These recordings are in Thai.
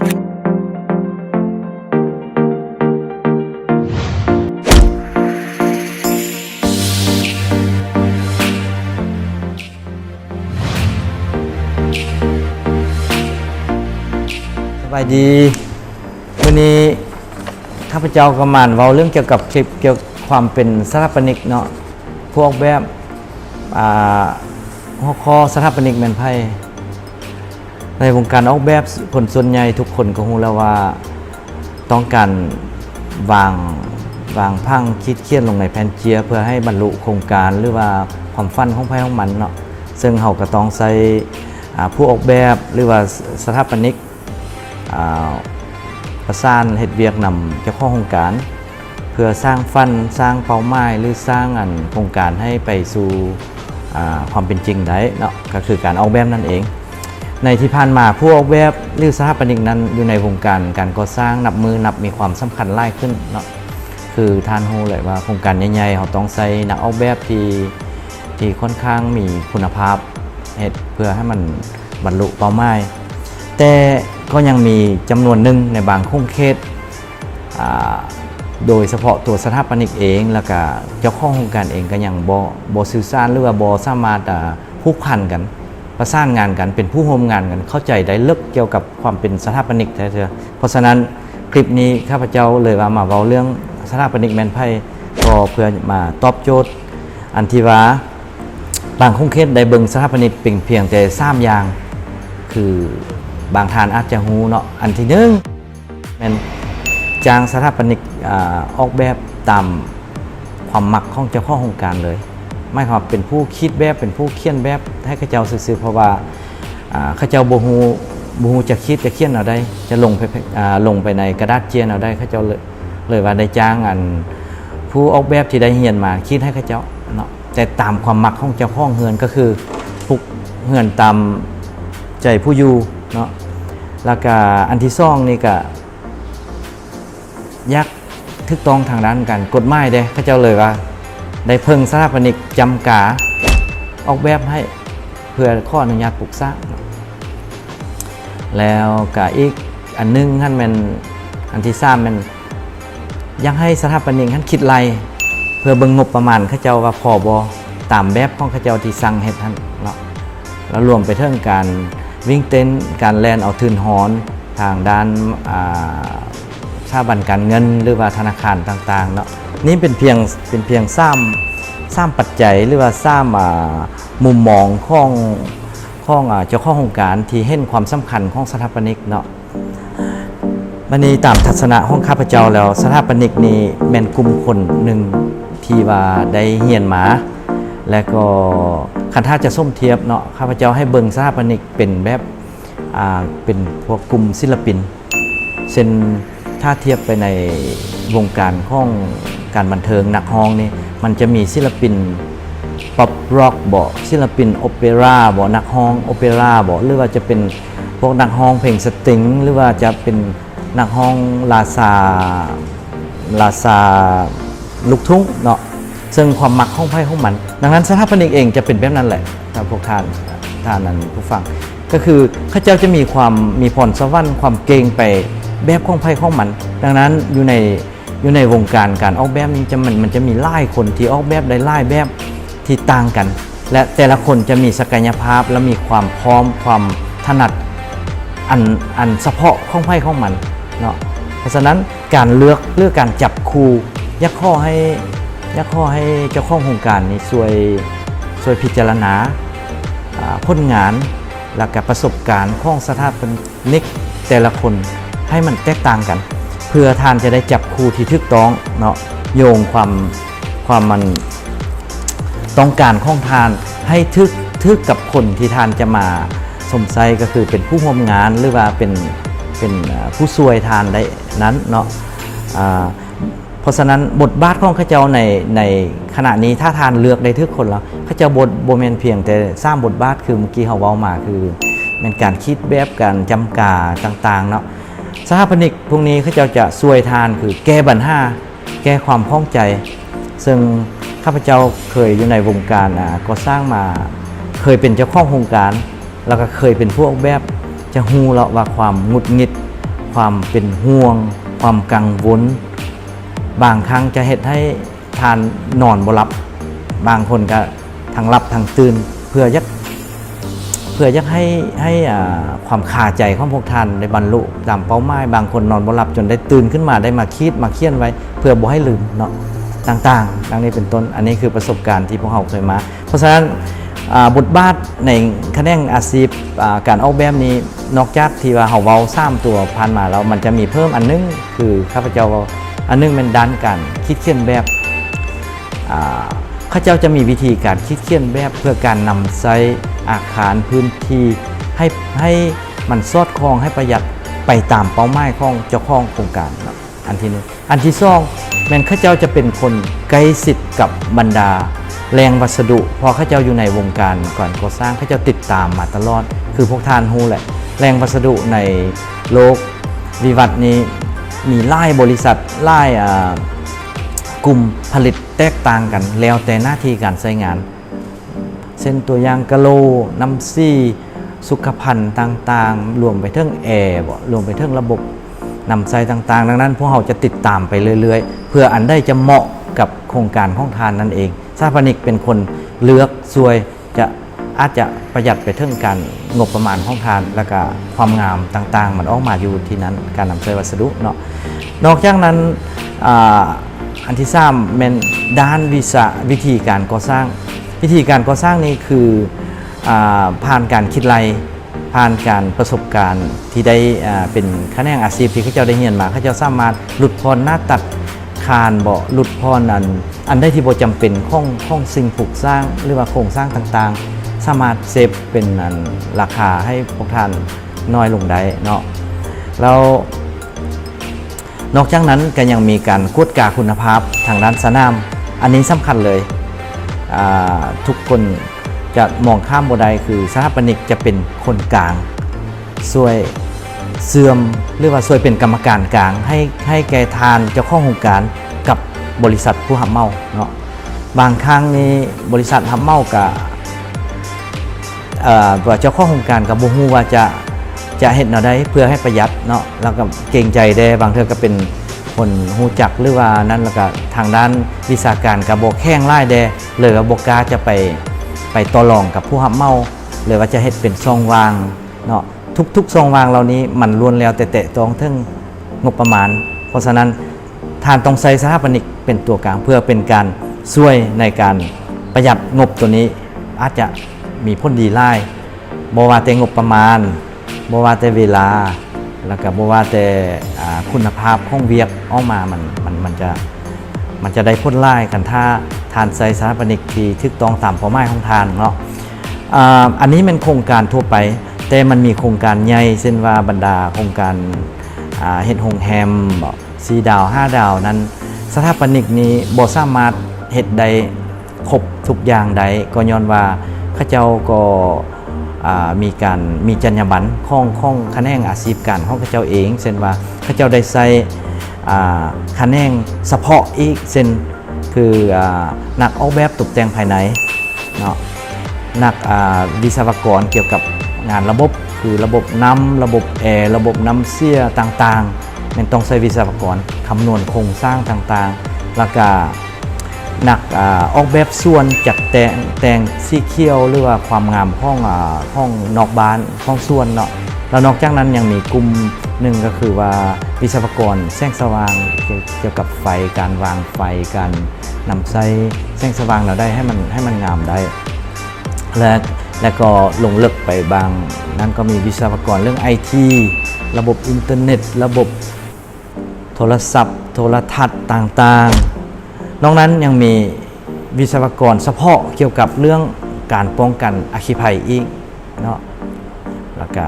สบายดีวันนี้ข้าพเจ้ากำมันเว้าเรื่องเกี่ยวกับคลิปเกี่ยวกับความเป็นสถาปนิกเนาะพวกแบบหัวข้อสถาปนิกแม่นไพ่ในวงการออกแบบคนส่วนใหญ่ทุกคนก็รู้แล้วว่าต้องการวางพังคิดเขียนลงในแผ่นเจียเพื่อให้บรรลุโครงการหรือว่าความฝันของไพ่ของมันเนาะซึ่งเขาก็ต้องใช้ผู้ออกแบบหรือว่าสถาปนิกประสานเฮ็ดเวียกนำเจ้าของโครงการเพื่อสร้างฝันสร้างเป้าหมายหรือสร้างโครงการให้ไปสู่ความเป็นจริงได้เนาะก็คือการออกแบบนั่นเองในที่ผ่านมาผู้ออกแบบหรือสถาปนิกนั้นอยู่ในวงการการก่อสร้างนับมีความสำคัญหลายขึ้นเนาะคือท่านรู้เลยว่าโครงการใหญ่ๆเขาต้องใช้นักออกแบบที่ค่อนข้างมีคุณภาพเฮ็ดเพื่อให้มันบรรลุเป้าหมายแต่ก็ยังมีจำนวนหนึ่งในบางโครงเขตโดยเฉพาะตัวสถาปนิกเองแล้วก็เจ้าของโครงการเองก็ยังบ่สื่อสารหรือว่าบ่สามารถผูกพันกันประสานงานกันเป็นผู้ร่วมงานกันเข้าใจได้ลึกเกี่ยวกับความเป็นสถาปนิกแท้ๆเพราะฉะนั้นคลิปนี้ข้าพเจ้าเลยว่ามาเว้าเรื่องสถาปนิกแม่นไพ่ก็เพื่อมาตอบโจทย์อันที่ว่าบางโครงเขตได้เบิ่งสถาปนิกเป็นเพียงแต่3อย่างคือบางท่านอาจจะฮู้เนาะอันที่1แม่นจ้างสถาปนิกออกแบบตามความมักของเจ้าของโครงการเลยไม่ครับเป็นผู้คิดแบบเป็นผู้เขียนแบบให้ข้าเจ้าซื่อๆเพราะว่าข้าเจ้าบ่ฮู้จะคิดจะเขียนเอาได้จะลงไปในกระดาษเจียนเอาได้ข้าเจ้าเลยว่าได้จ้างผู้ออกแบบที่ได้เรียนมาคิดให้ข้าเจ้าเนาะแต่ตามความมักของเจ้าของเฮือนก็คือทุกเฮือนตามใจผู้อยู่เนาะแล้วก็อันที่2นี่ก็ยักถูกต้องทางด้านการกฎหมายเด้ข้าเจ้าเลยว่าได้เพิ่งสถาปนิกจำกาออกแบบให้เพื่อข้ออนุญาตปลูกสร้างแล้วก็อีกอันนึงท่านเป็นอันที่3มันยังให้สถาปนิกท่านคิดไล่เพื่อเบิ่งงบประมาณข้าเจ้าว่าพอบ่ตามแบบของข้าเจ้าที่สั่งเฮ็ดท่านเนาะแล้วรวมไปถึงการวิ่งเต้นการแลนเอาทุนหอนทางด้านสถาบันการเงินหรือว่าธนาคารต่างๆเนาะนี่เป็นเพียง3ปัจจัยหรือว่า3มุมมองของเจ้าของโครงการที่เห็นความสำคัญของสถาปนิกเนาะวันนี้ตามทัศนะของข้าพเจ้าแล้วสถาปนิกนี่แม่นกลุ่มคนหนึ่งที่ว่าได้เรียนมาและก็คันถ้าจะส้มเทียบเนาะข้าพเจ้าให้เบิ่งสถาปนิกเป็นแบบเป็นพวกกลุ่มศิลปินเช่นถ้าเทียบไปในวงการของการบันเทิงนักร้องนี่มันจะมีศิลปินป๊อปร็อกบ่ศิลปินโอเปร่าบ่นักร้องโอเปร่าบ่หรือว่าจะเป็นพวกนักร้องเพลงสตริงหรือว่าจะเป็นนักร้องลาซาลูกทุ่งเนาะซึ่งความมักของไพ่ของมันดังนั้นสถาปนิกเองจะเป็นแบบนั้นแหละถ้าพวกท่านนั้นผู้ฟังก็คือข้าเจ้าจะมีพรสวรรค์ความเก่งไปแบบของไพ่ของมันดังนั้นอยู่ในวงการการออกแบบนี้มันจะมีหลายคนที่ออกแบบได้หลายแบบที่ต่างกันและแต่ละคนจะมีศักยภาพและมีความพร้อมความถนัดอันเฉพาะของไพ่ของมันเนาะเพราะฉะนั้นการเลือกการจับคู่ยักข้อให้เจ้าของโครงการนี้ช่วยพิจารณาผลงานและกับประสบการณ์ของสถาปนิกแต่ละคนให้มันแตกต่างกันเพื่อท่านจะได้จับคู่ที่ถูกต้องเนาะโยงความมันต้องการของท่านให้ทึกกับคนที่ท่านจะมาสมใจก็คือเป็นผู้ร่วมงานหรือว่าเป็นผู้ช่วยท่านได้นั้นเนาะเพราะฉะนั้นบทบาทของข้าเจ้าในขณะนี้ถ้าทานเลือกได้ทุกคนแล้วข้าเจ้าบทเมนเพียงแต่สร้างบทบาทคือเมื่อกี้เขาเว้ามาคือเป็นการคิดแบบการจำกาต่างๆเนาะสถาปนิกพวกนี้ข้าเจ้าจะช่วยทานคือแก้ปัญหาแก้ความข้องใจซึ่งข้าพเจ้าเคยอยู่ในวงการก่อสร้างมาเคยเป็นเจ้าของโครงการแล้วก็เคยเป็นผู้ออกแบบจะฮู้แล้วว่าความหงุดหงิด ความเป็นห่วงความกังวลบางครั้งจะเฮ็ดให้ทานนอนบ่หลับบางคนก็ทั้งหลับทั้งตื่นเพื่อยักให้ความคาใจของพวกท่านได้บรรลุตามเป้าหมายบางคนนอนบ่หลับจนได้ตื่นขึ้นมาได้มาคิดมาเขียนไว้เพื่อบ่ให้ลืมเนาะต่างๆดังนี้เป็นต้นอันนี้คือประสบการณ์ที่พวกเราเคยมาเพราะฉะนั้นบทบาทในแขนงอาชีพการออกแบบนี้นอกจากที่ว่าเฮาเว้า3ตัวผ่านมาแล้วมันจะมีเพิ่มอันนึงคือข้าพเจ้าอันนึงเป็นด้านการคิดเขียนแบบข้าเจ้าจะมีวิธีการคิดเขียนแบบเพื่อการนำใช้อาคารพื้นที่ให้มันสอดคล้องให้ประหยัดไปตามเป้าหมายของเจ้าของโครงการอันที่หนึ่งอันที่สองแม่นข้าเจ้าจะเป็นคนใกล้ชิดกับบรรดาแรงวัสดุพอข้าเจ้าอยู่ในวงการก่อนก่อสร้างข้าเจ้าติดตามมาตลอดคือพวกท่านฮู้แหละแรงวัสดุในโลกวิวัฒน์นี้มีหลายบริษัทหลายกลุ่มผลิตแตกต่างกันแล้วแต่หน้าที่การใช้งานเช่นตัวอย่างกะโลน้ำซี่สุขภัณฑ์ต่างๆรวมไปถึงแอร์รวมไปถึงระบบนำใช้ต่างๆดังนั้นพวกเราจะติดตามไปเรื่อยๆเพื่ออันได้จะเหมาะกับโครงการของทานนั่นเองสถาปนิกเป็นคนเลือกช่วยจะอาจจะประหยัดไปถึงการงบประมาณของทานและก็ความงามต่างๆมันออกมาอยู่ที่นั้นการนำใช้วัสดุเนาะนอกจากนั้นอันที่3เป็นด้านวิธีการก่อสร้างวิธีการก่อสร้างนี้คือผ่านการคิดไล่ผ่านการประสบการณ์ที่ได้เป็นแขนงอาชีพที่เขาเจ้าได้เรียนมาเขาเจ้าสามารถหลุดพรหน้าตัดคานบ่หลุดพรอันได้ที่บ่จำเป็นของสิ่งปลูกสร้างหรือว่าโครงสร้างต่างๆสามารถเซฟเป็นราคาให้พวกท่านน้อยลงได้เนาะแล้วนอกจากนั้นก็ยังมีการกวดกาคุณภาพทางด้านสนามอันนี้สำคัญเลยทุกคนจะมองข้ามบ่ได้คือสถาปนิกจะเป็นคนกลางช่วยเสื่อมหรือว่าช่วยเป็นกรรมการกลางให้แก่ทานเจ้าของโครงการกับบริษัทผู้รับเหมาเนาะบางครั้งนี้บริษัทรับเหมากับว่าเจ้าของโครงการกับบ่ฮู้ว่าจะเฮ็ดแนวใดเพื่อให้ประหยัดเนาะแล้วก็เกรงใจได้บางเทื่อก็เป็นคนฮู้จักหรือว่านั้นแล้วก็ทางด้านวิชาการก็บ่แข็งหลายแดเลยว่าบ่กล้าจะไปต่อรองกับผู้รับเหมาเลยว่าจะเฮ็ดเป็นช่องว่างเนาะทุกช่องว่างเหล่านี้มันล้วนแล้วแต่ต้องถึงงบประมาณเพราะฉะนั้นทานต้องใช้สถาปนิกเป็นตัวกลางเพื่อเป็นการช่วยในการประหยัดงบตัวนี้อาจจะมีผลดีหลายบ่ว่าแต่งบประมาณบ่ว่าแต่เวลาแล้วก็บ่ว่าแต่คุณภาพของเวียกออกมามันจะได้ผลหลายกันถ้าทานใช้สถาปนิกที่ถูกต้องตามเป้าหมายของทานเนาะอันนี้เป็นโครงการทั่วไปแต่มันมีโครงการใหญ่เช่นว่าบรรดาโครงการเฮ็ดโรงแรม4 ดาว 5 ดาวนั้นสถาปนิกนี้บ่สามารถเฮ็ดได้ครบทุกอย่างใดก็ย้อนว่าเขาเจ้าก็มีจรรยาบรรณของแขนงอาชีพการของเขาเจ้าเองเช่นว่าเขาเจ้าได้ใส่แขนงเฉพาะอีกเช่นคือนักออกแบบตกแต่งภายในเนาะนักวิศวกรเกี่ยวกับงานระบบคือระบบน้ำระบบแอร์ระบบน้ำเสียต่างๆมันต้องใช้วิศวกรคำนวณโครงสร้างต่างๆแล้วก็นักออกแบบส่วนจัดแต่งสีเขียวหรือว่าความงามห้องนอกบ้านห้องส่วนเนาะแล้วนอกจากนั้นยังมีกลุ่มหนึ่งก็คือว่าวิศวกรแสงสว่างเกี่ยวกับไฟการวางไฟการนำใช้แสงสว่างเราได้ให้มันงามได้และก็ลงลึกไปบางนั้นก็มีวิศวกรเรื่อง IT ระบบอินเทอร์เน็ตระบบโทรศัพท์โทรทัศน์ต่างๆนอกนั้นยังมีวิศวกรเฉพาะเกี่ยวกับเรื่องการป้องกันอัคคีภัยอีกเนาะแล้วก็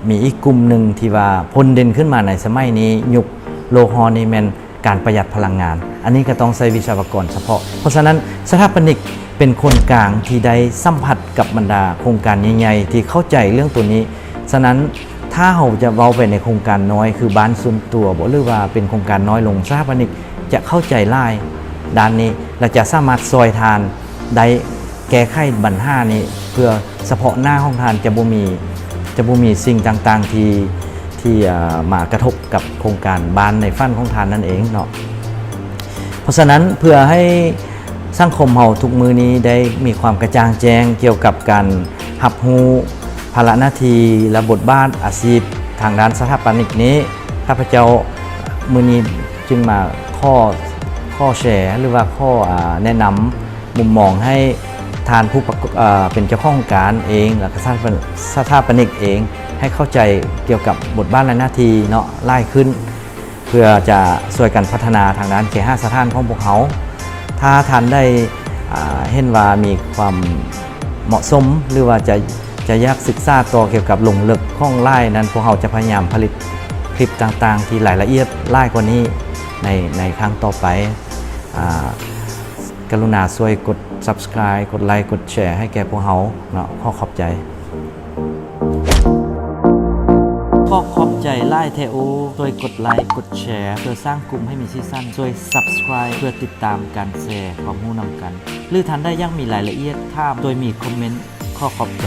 มีอีกกลุ่มหนึ่งที่ว่าพ้นเด่นขึ้นมาในสมัยนี้ยุคโลฮอนี่แมนการประหยัดพลังงานอันนี้ก็ต้องใช้วิศวกรเฉพาะเพราะฉะนั้นสถาปนิกเป็นคนกลางที่ได้สัมผัสกับบรรดาโครงการใหญ่ๆที่เข้าใจเรื่องตัวนี้ฉะนั้นถ้าเราจะเว้าไปในโครงการน้อยคือบ้านส่วนตัวบ่หรือว่าเป็นโครงการน้อยลงสถาปนิกจะเข้าใจหลายด้านนี้และจะสามารถซอยทานได้แก้ไขปัญหานี้เพื่อเฉพาะหน้าของทานจะบ่มีสิ่งต่างๆที่ ที่มากระทบกับโครงการบ้านในฝันของทานนั่นเองเนาะเพราะฉะนั้นเพื่อให้สังคมเฮาทุกมือนี้ได้มีความกระจ่างแจ้งเกี่ยวกับการหับฮู้ภาระหน้าที่และบทบาทอาชีพทางด้านสถาปนิกนี้ข้าพเจ้ามือนี้จึงมาข้อแชร์หรือว่าข้อแนะนำมุมมองให้ทานผู้เป็นเจ้าของการเองและสถาปนิกเองให้เข้าใจเกี่ยวกับบทบาทและหน้าที่เนาะไล่ขึ้นเพื่อจะช่วยกันพัฒนาทางด้านเคหสถานของพวกเขาถ้าท่านได้เห็นว่ามีความเหมาะสมหรือว่าจะอยากศึกษาต่อเกี่ยวกับลงลึกข้องไล่นั้นพวกเขาจะพยายามผลิตคลิปต่างๆที่รายละเอียดไล่กว่านี้ในครั้งต่อไปกรุณาช่วยกด subscribe กดไลค์กดแชร์ให้แก่พวกเขาเนาะขอบใจขอบใจไล่เทโอช่วยกดไลค์กดแชร์เพื่อสร้างกลุ่มให้มีซีซั่นช่วย subscribe เพื่อติดตามการแชร์ความรู้นำกันหรือท่านได้ยังมีรายละเอียดถามโดยมีคอมเมนต์ขอบใจ